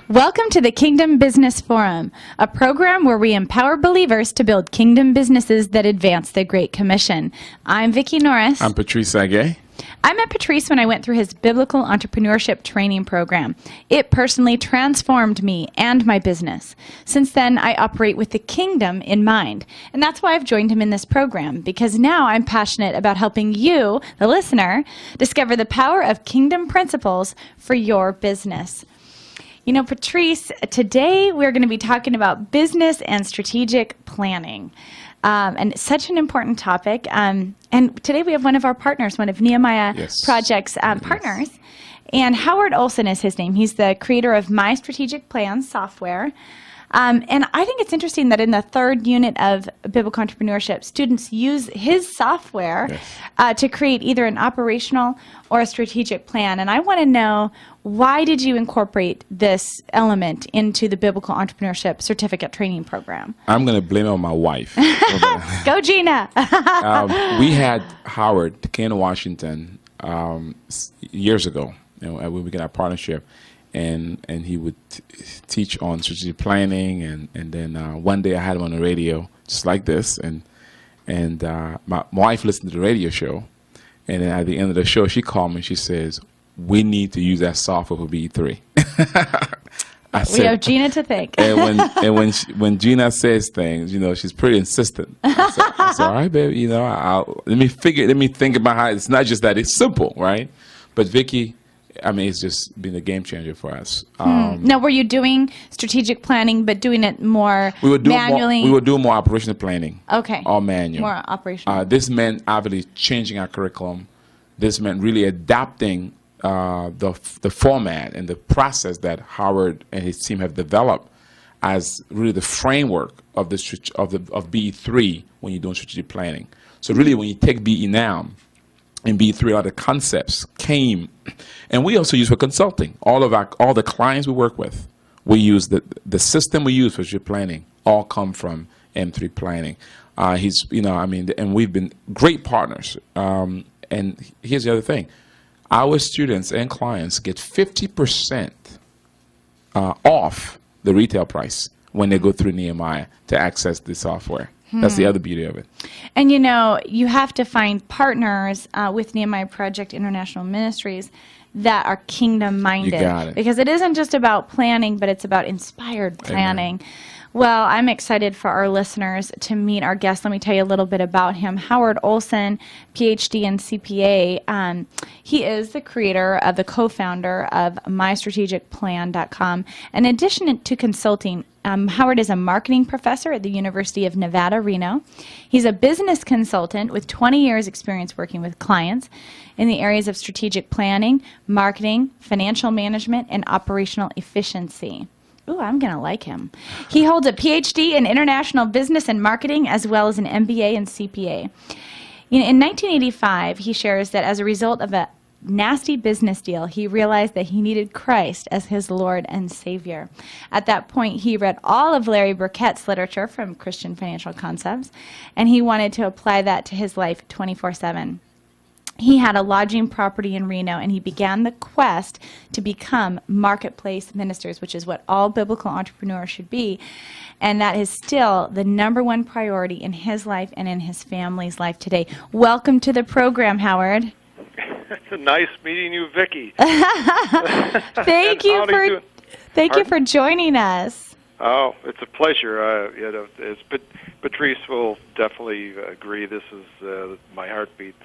Welcome to the Kingdom Business Forum, a program where we empower believers to build kingdom businesses that advance the Great Commission. I'm Vicki Norris. I'm Patrice Agay. I met Patrice when I went through his biblical entrepreneurship training program. It personally transformed me and my business. Since then, I operate with the kingdom in mind. And that's why I've joined him in this program, because now I'm passionate about helping you, the listener, discover the power of kingdom principles for your business. You know, Patrice, today we're going to be talking about business and strategic planning. And it's such an important topic. And today we have one of our partners, one of Nehemiah Project's partners. And Howard Olsen is his name. He's the creator of My Strategic Plan software. And I think it's interesting that in the third unit of biblical entrepreneurship, students use his software to create either an operational or a strategic plan. And I want to know, why did you incorporate this element into the biblical entrepreneurship certificate training program? I'm going to blame it on my wife. Go, Gina. We had Howard came to Washington years ago, when we began our partnership. And he would teach on strategic planning, and then one day I had him on the radio just like this, and my wife listened to the radio show, and then at the end of the show she called me and she says, we need to use that software for BE3. We have Gina to thank. and when Gina says things, she's pretty insistent. I said, all right, baby, let me think about how it's not just that it's simple, right? But Vicki, it's just been a game changer for us. Now, were you doing strategic planning, but doing it more manually? We were doing more operational planning. Okay. All manual. More operational. This meant obviously changing our curriculum. This meant really adapting the format and the process that Howard and his team have developed as really the framework of BE3 when you're doing strategic planning. So really, when you take BE now, in B3, all the concepts came, and we also use for consulting. All the clients we work with, we use the system we use for strategic planning all come from M3 Planning. And we've been great partners. And here's the other thing: our students and clients get 50% off the retail price when they go through Nehemiah to access the software. That's the other beauty of it. And you have to find partners with Nehemiah Project International Ministries that are kingdom-minded. You got it. Because it isn't just about planning, but it's about inspired planning. Amen. Well, I'm excited for our listeners to meet our guest. Let me tell you a little bit about him. Howard Olsen, PhD and CPA. He is the creator of the co-founder of MyStrategicPlan.com. In addition to consulting, Howard is a marketing professor at the University of Nevada, Reno. He's a business consultant with 20 years experience working with clients in the areas of strategic planning, marketing, financial management, and operational efficiency. Ooh, I'm going to like him. He holds a PhD in international business and marketing, as well as an MBA and CPA. In 1985, he shares that as a result of a nasty business deal, he realized that he needed Christ as his Lord and Savior. At that point, he read all of Larry Burkett's literature from Christian Financial Concepts, and he wanted to apply that to his life 24/7. He had a lodging property in Reno, and he began the quest to become marketplace ministers, which is what all biblical entrepreneurs should be. And that is still the number one priority in his life and in his family's life today. Welcome to the program, Howard. It's nice meeting you, Vicki. Thank you for joining us. Oh, it's a pleasure. Patrice will definitely agree. This is my heartbeat.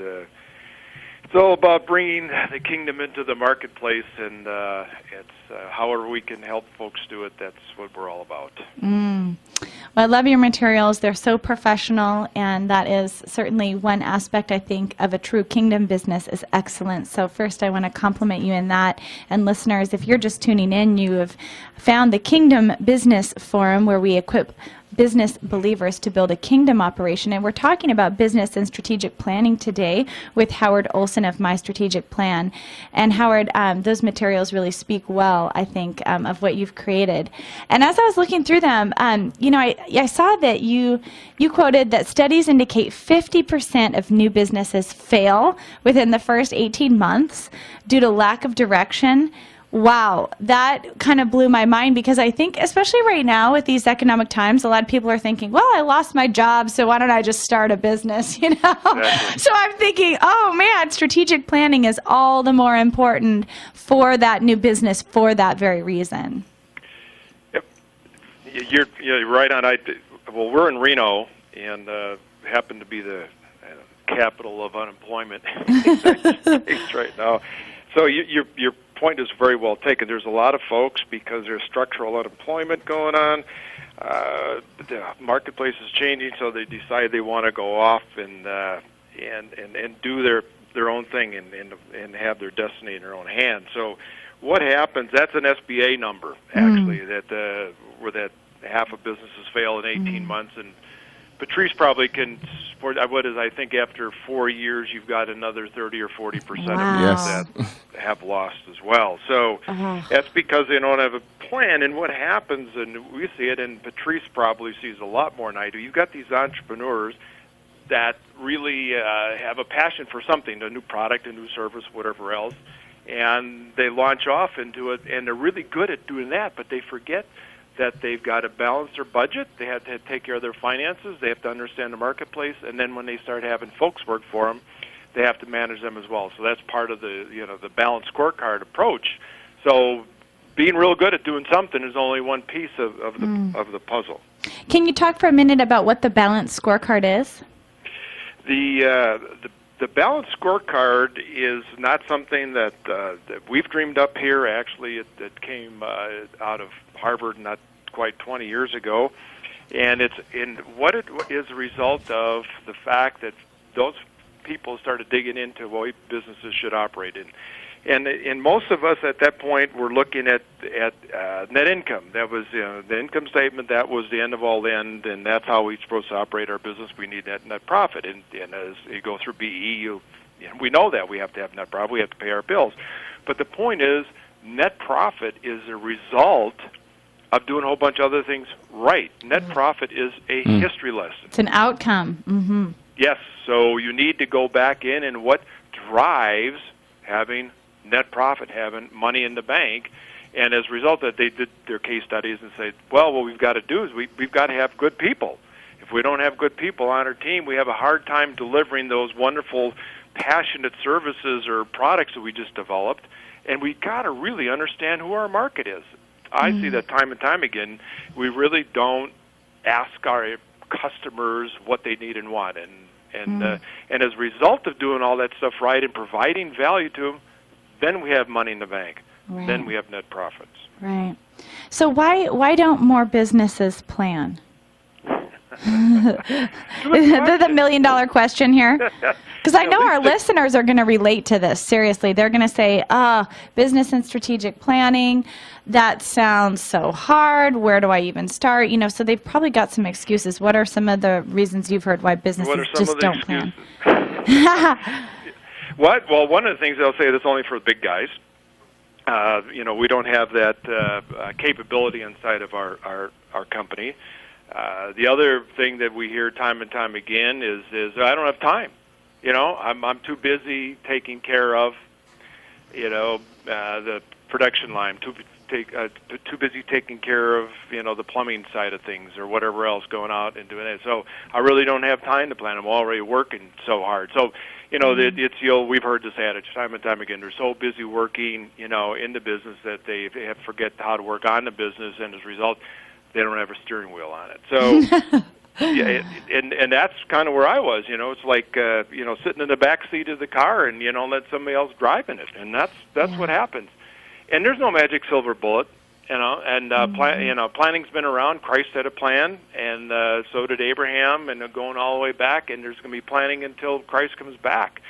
It's all about bringing the kingdom into the marketplace, and it's however we can help folks do it. That's what we're all about. Well, I love your materials. They're so professional, and that is certainly one aspect, I think, of a true kingdom business is excellence. So first, I want to compliment you in that. And listeners, if you're just tuning in, you have found the Kingdom Business Forum, where we equip business believers to build a kingdom operation. And we're talking about business and strategic planning today with Howard Olsen of My Strategic Plan. And Howard, those materials really speak well, I think, of what you've created. And as I was looking through them, I saw that you quoted that studies indicate 50% of new businesses fail within the first 18 months due to lack of direction. Wow, that kind of blew my mind, because I think, especially right now with these economic times, a lot of people are thinking, well, I lost my job, so why don't I just start a business, you know? Exactly. So I'm thinking, oh man, strategic planning is all the more important for that new business for that very reason. Yep. You're right on. Well, we're in Reno, and happen to be the capital of unemployment in the United States right now. So your point is very well taken. There's a lot of folks, because there's structural unemployment going on. The marketplace is changing, so they decide they want to go off and do their own thing and have their destiny in their own hands. So what happens? That's an SBA number, actually, where that half of businesses fail in 18 months, and Patrice probably can support. What is, I think after 4 years, you've got another 30 or 40% of people that have lost as well. So that's because they don't have a plan. And what happens, and we see it, and Patrice probably sees a lot more than I do. You've got these entrepreneurs that really have a passion for something, a new product, a new service, whatever else, and they launch off into it, and they're really good at doing that, but they forget that they've got to balance their budget, they have to take care of their finances, they have to understand the marketplace, and then when they start having folks work for them, they have to manage them as well. So that's part of the the balanced scorecard approach. So being real good at doing something is only one piece of the puzzle. Can you talk for a minute about what the balanced scorecard is? The balanced scorecard is not something that we've dreamed up here. Actually, it came out of Harvard not quite 20 years ago, and it is a result of the fact that those people started digging into what businesses should operate in. And most of us at that point were looking at net income. That was the income statement. That was the end of all end, and that's how we're supposed to operate our business. We need net profit. And as you go through BE, we know that we have to have net profit. We have to pay our bills. But the point is, net profit is a result of doing a whole bunch of other things right. Net profit is a history lesson. It's an outcome. Yes. So you need to go back in, and what drives having net profit, having money in the bank. And as a result of that, they did their case studies and said, well, what we've got to do is we've got to have good people. If we don't have good people on our team, we have a hard time delivering those wonderful, passionate services or products that we just developed. And we've got to really understand who our market is. I see that time and time again. We really don't ask our customers what they need and want. And as a result of doing all that stuff right and providing value to them, then we have money in the bank. Right. Then we have net profits. Right. So why don't more businesses plan? The million-dollar question here. Because I know our listeners are going to relate to this. Seriously, they're going to say, business and strategic planning, that sounds so hard. Where do I even start? So they've probably got some excuses. What are some of the reasons you've heard why businesses just don't plan? What? Well, one of the things they'll say that's only for the big guys. We don't have that capability inside of our company. The other thing that we hear time and time again is I don't have time. I'm too busy taking care of, the production line. Too busy taking care of, the plumbing side of things or whatever else going out and doing it. So I really don't have time to plan. I'm already working so hard. So, we've heard this adage time and time again. They're so busy working, in the business that they forget how to work on the business, and as a result, they don't have a steering wheel on it. So, and that's kind of where I was. It's like sitting in the back seat of the car and let somebody else drive in it, and that's what happens. And there's no magic silver bullet, and planning's been around. Christ had a plan, and so did Abraham, and going all the way back. And there's going to be planning until Christ comes back,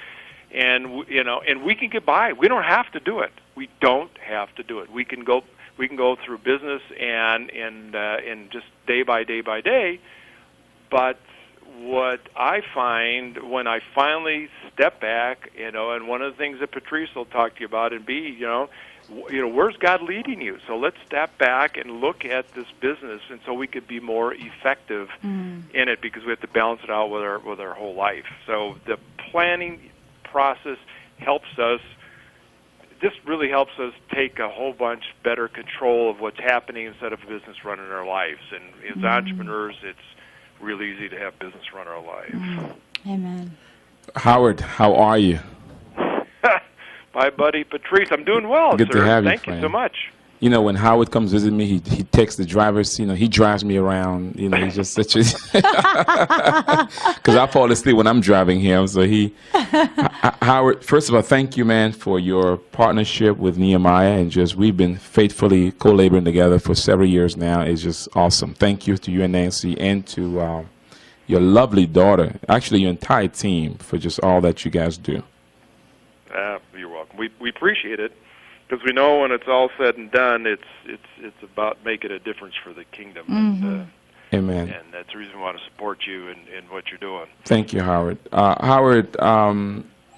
and we can get by. We don't have to do it. We don't have to do it. We can go through business and just day by day. But what I find when I finally step back, and one of the things that Patrice will talk to you about, and where's God leading you? So let's step back and look at this business, and so we could be more effective in it, because we have to balance it out with our whole life. So the planning process helps us. this really helps us take a whole bunch better control of what's happening instead of business running our lives. And as entrepreneurs, it's really easy to have business run our lives. Amen. Howard, how are you? My buddy Patrice, I'm doing well, Good sir. to have you, Thank you so much. You know, when Howard comes visit me, he takes the drivers, you know, he drives me around. You know, he's just such a... Because I fall asleep when I'm driving him. So Howard, first of all, thank you, man, for your partnership with Nehemiah. And just, we've been faithfully co-laboring together for several years now. It's just awesome. Thank you to you and Nancy and to your lovely daughter, actually your entire team, for just all that you guys do. You're welcome. We appreciate it. Because we know when it's all said and done, it's about making a difference for the kingdom. And, Amen. And that's the reason we want to support you in what you're doing. Thank you, Howard. Howard,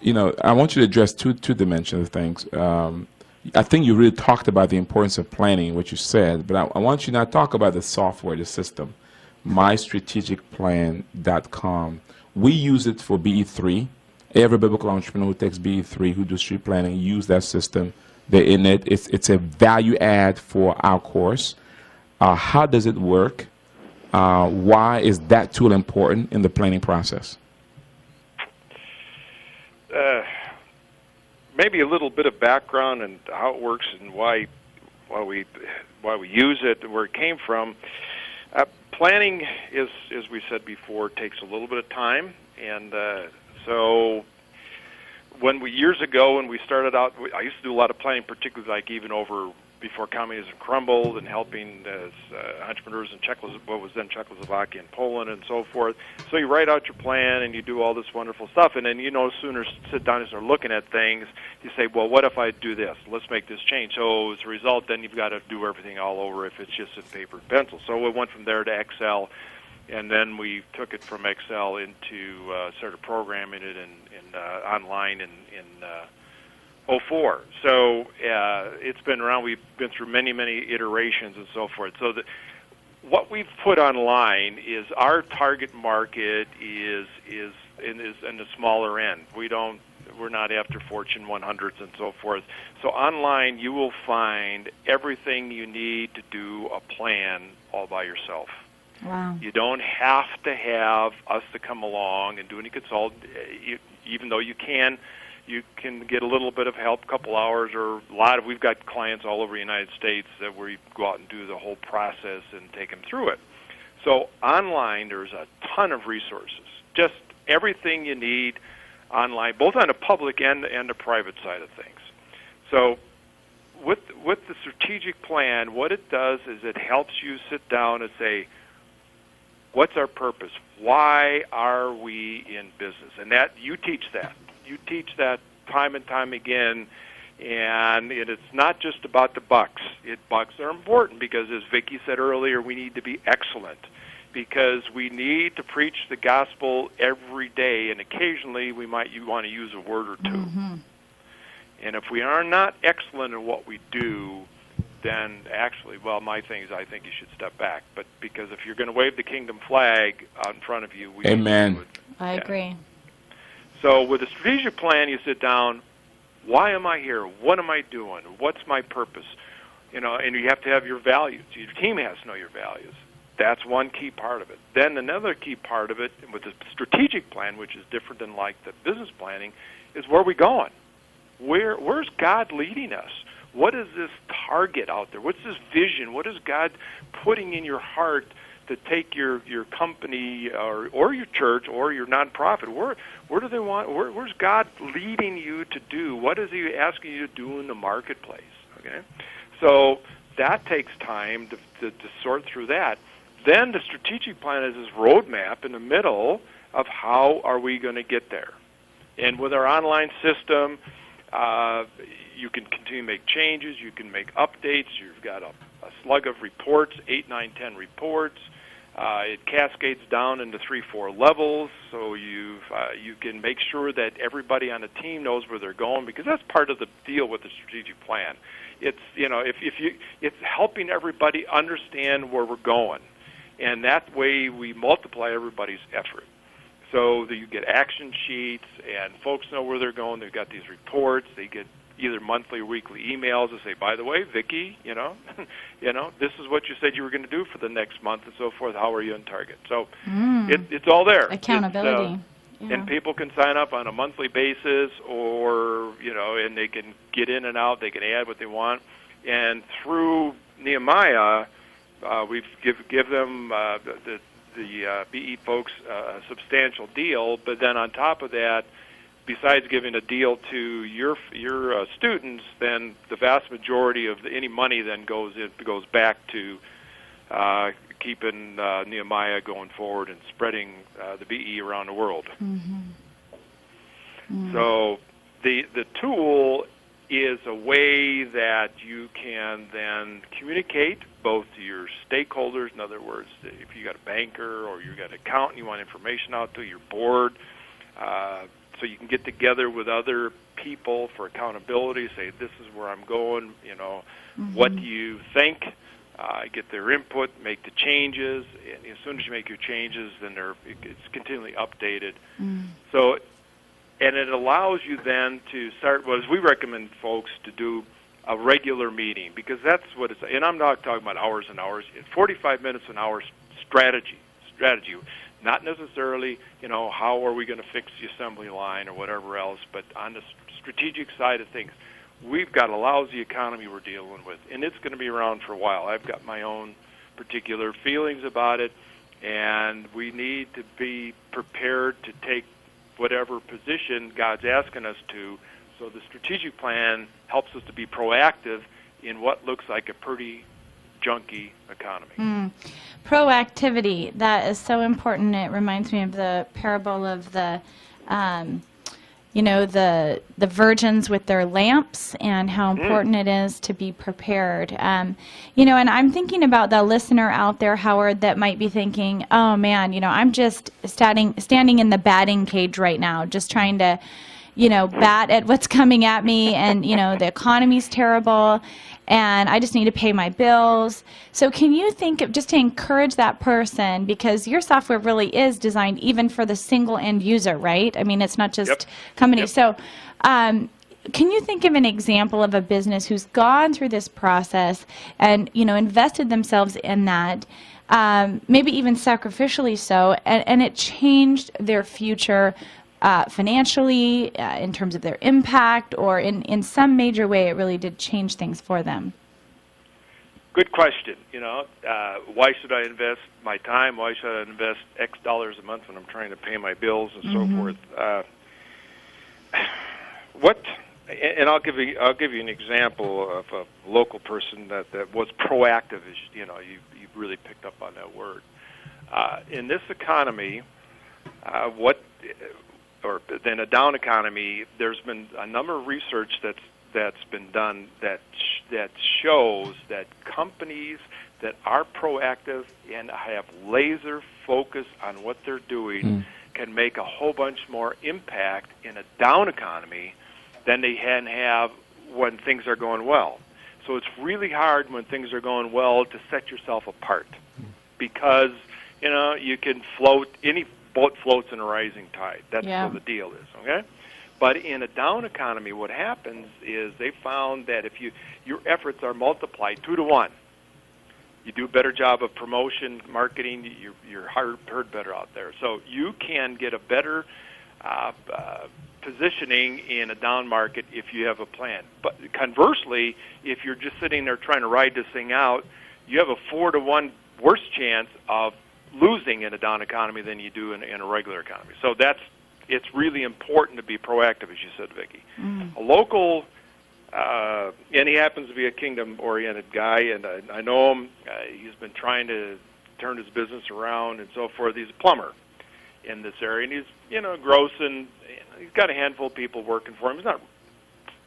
you know, I want you to address two dimensions of things. I think you really talked about the importance of planning, what you said, but I want you to now talk about the software, the system, mystrategicplan.com. We use it for BE3. Every biblical entrepreneur who takes BE3, who does street planning, use that system. They're in it. It's a value add for our course. How does it work? Why is that tool important in the planning process? Maybe a little bit of background and how it works and why we use it and where it came from. Planning is, as we said before, takes a little bit of time, and so. Years ago when we started out, I used to do a lot of planning, particularly like even over before communism crumbled and helping as entrepreneurs in what was then Czechoslovakia and Poland and so forth. So you write out your plan and you do all this wonderful stuff, and then sooner sit down and start looking at things. You say, well, what if I do this? Let's make this change. So as a result, then you've got to do everything all over if it's just in paper and pencil. So we went from there to Excel. And then we took it from Excel into started programming it in online in 2004. So it's been around. We've been through many iterations and so forth. So what we've put online is our target market is in the smaller end. We're not after Fortune 100s and so forth. So online you will find everything you need to do a plan all by yourself. Wow. You don't have to have us to come along and do any consult, even though you can get a little bit of help, a couple hours, or we've got clients all over the United States that we go out and do the whole process and take them through it. So online, there's a ton of resources, just everything you need online, both on the public and the private side of things. So with the strategic plan, what it does is it helps you sit down and say, what's our purpose? Why are we in business? And that you teach that. You teach that time and time again, and it's not just about the bucks. Bucks are important because, as Vicki said earlier, we need to be excellent because we need to preach the gospel every day, and occasionally you want to use a word or two. And if we are not excellent in what we do, then actually, well, my thing is I think you should step back. But because if you're going to wave the kingdom flag out in front of you, we Amen. need to do it. I agree. So with a strategic plan, you sit down, why am I here? What am I doing? What's my purpose? And you have to have your values. Your team has to know your values. That's one key part of it. Then another key part of it with the strategic plan, which is different than like the business planning, is where are we going? Where's God leading us? What is this target out there? What's this vision? What is God putting in your heart to take your company or your church or your nonprofit? Where do they want? Where's God leading you to do? What is He asking you to do in the marketplace? Okay, so that takes time to sort through that. Then the strategic plan is this roadmap in the middle of how are we going to get there. And with our online system, you can continue to make changes. You can make updates. You've got a slug of reports, 8, 9, 10 reports. It cascades down into 3, 4 levels, so you can make sure that everybody on the team knows where they're going, because that's part of the deal with the strategic plan. It's it's helping everybody understand where we're going, and that way we multiply everybody's effort. So that you get action sheets, and folks know where they're going. They've got these reports. They get either monthly or weekly emails to say, by the way, Vicki, this is what you said you were going to do for the next month and so forth. How are you on target? So it's all there. Accountability. And people can sign up on a monthly basis, or and they can get in and out. They can add what they want. And through Nehemiah, we've give them the BE folks a substantial deal. But then on top of that, besides giving a deal to your students, then the vast majority of any money then goes back to keeping Nehemiah going forward and spreading the BE around the world. So the tool is a way that you can then communicate both to your stakeholders. In other words, if you got a banker or you got an accountant you want information out to, your board, so you can get together with other people for accountability, say, this is where I'm going, what do you think? Get their input, make the changes, and as soon as you make your changes, then it's continually updated. So, and it allows you then to start, as we recommend folks to do a regular meeting, because that's what it's, and I'm not talking about hours and hours, 45 minutes an hour strategy, not necessarily, how are we going to fix the assembly line or whatever else, but on the strategic side of things. We've got a lousy economy we're dealing with, and it's going to be around for a while. I've got my own particular feelings about it, and we need to be prepared to take whatever position God's asking us to. So the strategic plan helps us to be proactive in what looks like a pretty junky economy. Proactivity, that is so important. It reminds me of the parable of the the virgins with their lamps and how important it is to be prepared. And I'm thinking about the listener out there, Howard, that might be thinking, oh man, I'm just standing in the batting cage right now, just trying to, bat at what's coming at me, and, the economy's terrible, and I just need to pay my bills. So can you think of, just to encourage that person, because your software really is designed even for the single end user, right? I mean, it's not just companies. So can you think of an example of a business who's gone through this process and, invested themselves in that, maybe even sacrificially so, and it changed their future financially, in terms of their impact, or in some major way it really did change things for them? Good question. Why should I invest my time? Why should I invest X dollars a month when I'm trying to pay my bills and so forth? And I'll give you an example of a local person that was proactive. You really picked up on that word. In this economy, or in a down economy, there's been a number of research that's been done that shows that companies that are proactive and have laser focus on what they're doing can make a whole bunch more impact in a down economy than they can have when things are going well. So it's really hard when things are going well to set yourself apart, because you can float, any boat floats in a rising tide. That's what the deal is, okay? But in a down economy, what happens is they found that if your efforts are multiplied 2 to 1, you do a better job of promotion, marketing, you're heard better out there. So you can get a better positioning in a down market if you have a plan. But conversely, if you're just sitting there trying to ride this thing out, you have a 4 to 1 worse chance of losing in a down economy than you do in a regular economy. So it's really important to be proactive, as you said, Vicki. A local, and he happens to be a kingdom-oriented guy, and I know him. He's been trying to turn his business around and so forth. He's a plumber in this area, and he's, grossing. He's got a handful of people working for him. He's not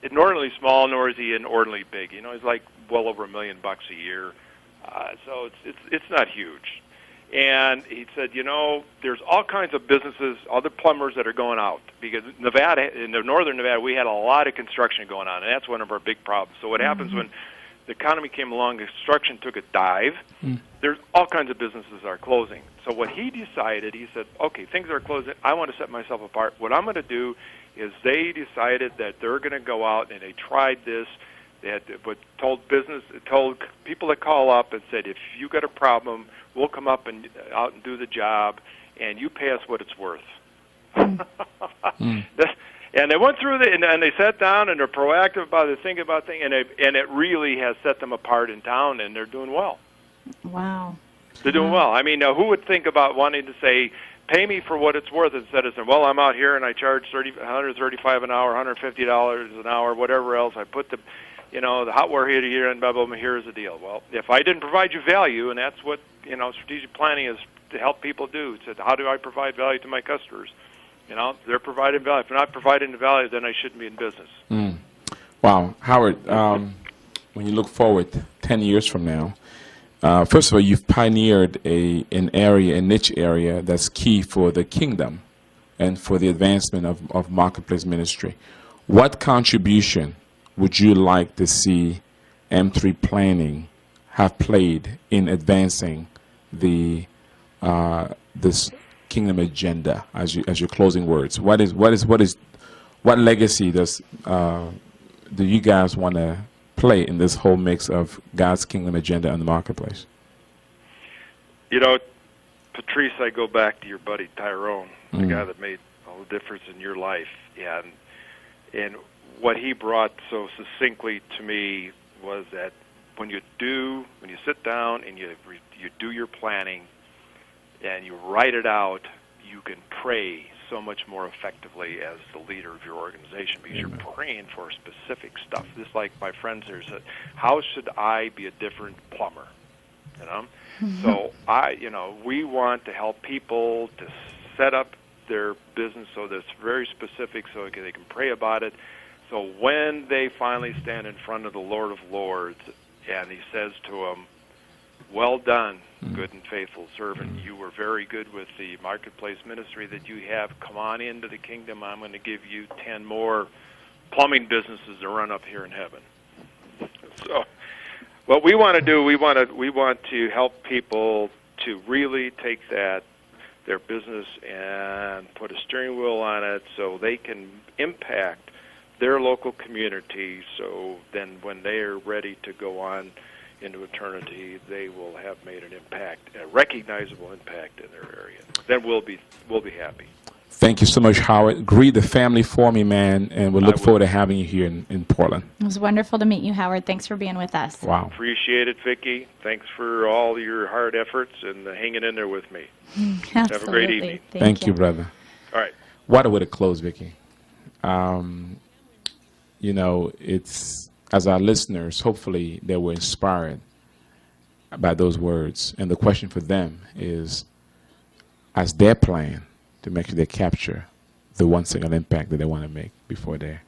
inordinately small, nor is he inordinately big. He's like well over $1 million a year. So it's not huge. And he said, there's all kinds of businesses, other plumbers that are going out, because Nevada, in the northern Nevada, we had a lot of construction going on, and that's one of our big problems. So what happens when the economy came along, construction took a dive, there's all kinds of businesses are closing. So what he decided, he said, okay, things are closing. I want to set myself apart. What I'm going to do is they decided that they're going to go out, and they tried this. They had told people that call up and said, if you got a problem, we'll come up and out and do the job, and you pay us what it's worth. And they went through and they sat down, and they're proactive about it, thinking about things, and it really has set them apart in town, and they're doing well. Wow. They're doing well. I mean, who would think about wanting to say, pay me for what it's worth, instead of saying, well, I'm out here and I charge $135 an hour, $150 an hour, whatever else. I put the hotware here and blah, blah, blah, here's the deal. Well, if I didn't provide you value, and that's what, strategic planning is to help people do. It's how do I provide value to my customers? They're providing value. If they're not providing the value, then I shouldn't be in business. Wow. Howard, when you look forward 10 years from now, first of all, you've pioneered a niche area that's key for the kingdom and for the advancement of marketplace ministry. What contribution would you like to see M3 Planning have played in advancing this kingdom agenda as your closing words? What legacy do you guys want to play in this whole mix of God's kingdom agenda and the marketplace? Patrice, I go back to your buddy Tyrone, the guy that made all the difference in your life, and what he brought so succinctly to me was that when you sit down and you do your planning and you write it out, you can pray so much more effectively as the leader of your organization, because you're praying for specific stuff. Just like my friends here said, how should I be a different plumber? So we want to help people to set up their business so that it's very specific, so they can pray about it. So when they finally stand in front of the Lord of Lords, and he says to them, well done, good and faithful servant. You were very good with the marketplace ministry that you have. Come on into the kingdom. I'm going to give you 10 more plumbing businesses to run up here in heaven. So what we want to do, we want to help people to really take their business and put a steering wheel on it so they can impact their local community, so then when they are ready to go on into eternity, they will have made an impact, a recognizable impact in their area. Then we'll be happy. Thank you so much, Howard. Greet the family for me, man, and we'll look forward to having you here in Portland. It was wonderful to meet you, Howard. Thanks for being with us. Wow. Appreciate it, Vicki. Thanks for all your hard efforts and hanging in there with me. Absolutely. Have a great evening. Thank you, brother. All right. What a way to close, Vicki. It's, as our listeners, hopefully they were inspired by those words. And the question for them is, as their plan to make sure they capture the one single impact that they want to make before they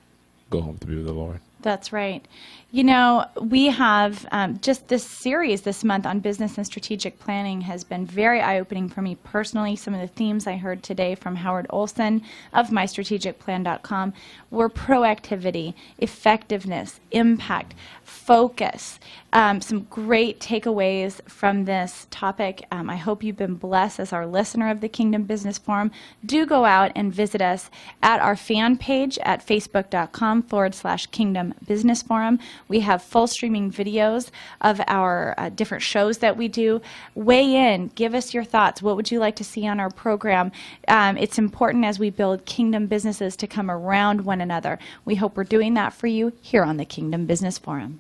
go home to be with the Lord. That's right. We have just this series this month on business and strategic planning has been very eye-opening for me personally. Some of the themes I heard today from Howard Olsen of mystrategicplan.com were proactivity, effectiveness, impact, focus. Some great takeaways from this topic. I hope you've been blessed as our listener of the Kingdom Business Forum. Do go out and visit us at our fan page at facebook.com/Kingdom Business Forum. We have full streaming videos of our different shows that we do. Weigh in. Give us your thoughts. What would you like to see on our program? It's important as we build kingdom businesses to come around one another. We hope we're doing that for you here on the Kingdom Business Forum.